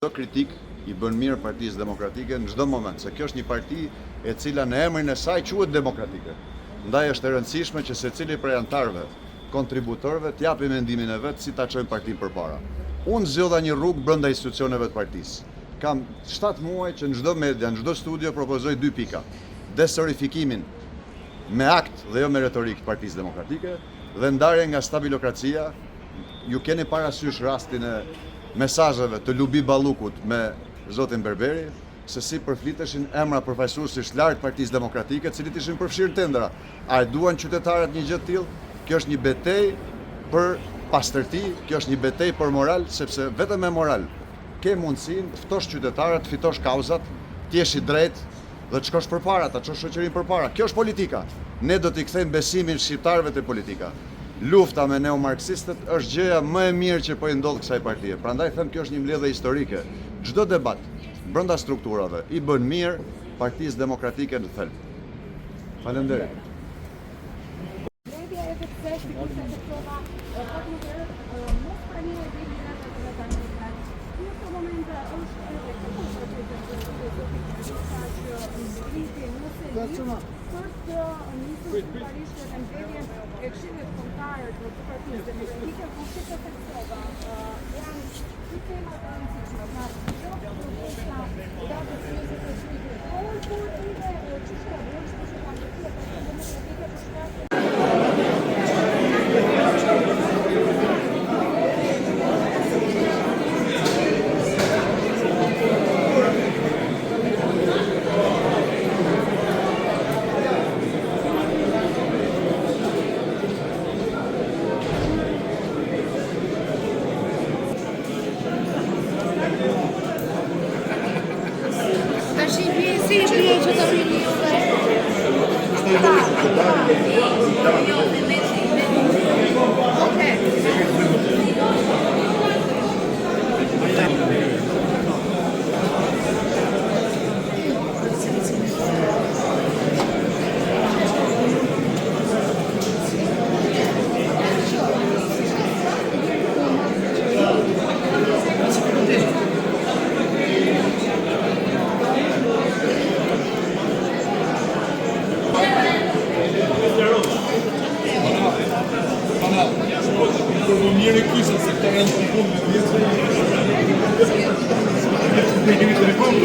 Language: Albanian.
Çdo kritik I bën mirë Partisë Demokratike në çdo moment, se kjo është një parti e cila në emrin e saj quhet demokratike. Ndaj është e rëndësishme që secili prej anëtarëve, kontributorëve të japë mendimin e vet si ta çojmë partinë përpara. Unë zgjodha një rrugë brenda institucioneve të partisë. Kam 7 muaj që në çdo media, në çdo studio propozoj 2 pika. Desorifikimin me akt dhe jo me retorik të Partisë Demokratike dhe ndarje nga stabilokracia. Ju keni parasysh rastin e mesazheve të Lubi Ballukut me zotin Berberi, se si përfliteshin emra përfaqësuesish lart Partisë Demokratike, të cilët ishin përfshirë tendera. A e duan qytetarët një gjë të tillë? Kjo është një betejë për pastërti, kjo është një betejë për moral, sepse vetëm me moral ke mundësinë të ftosh qytetarët, të fitosh kauzat, të jesh I drejtë dhe të shkosh përpara, ta çosh shoqërinë përpara. Kjo është politika. Ne do t'i kthejmë besimin shqiptarëve te politika. Lufta me neomarksistët është gjëja më e mirë që po I ndodh kësaj partie. Prandaj them kjo është një mbledhje historike. Çdo debat brenda strukturave I bën mirë Partisë Demokratike në thelb. Faleminderit. Media efektivisht kurse tektova mos pranimi I ligjit të kandidat. Në këtë moment është edhe këtu parisht në mbledhjen e Këshillit Kombëtar të Partisë Demokratike, kurse tektova janë dy tema të rëndësishme. Mirë e kisha se këta janë të punë me vjetë.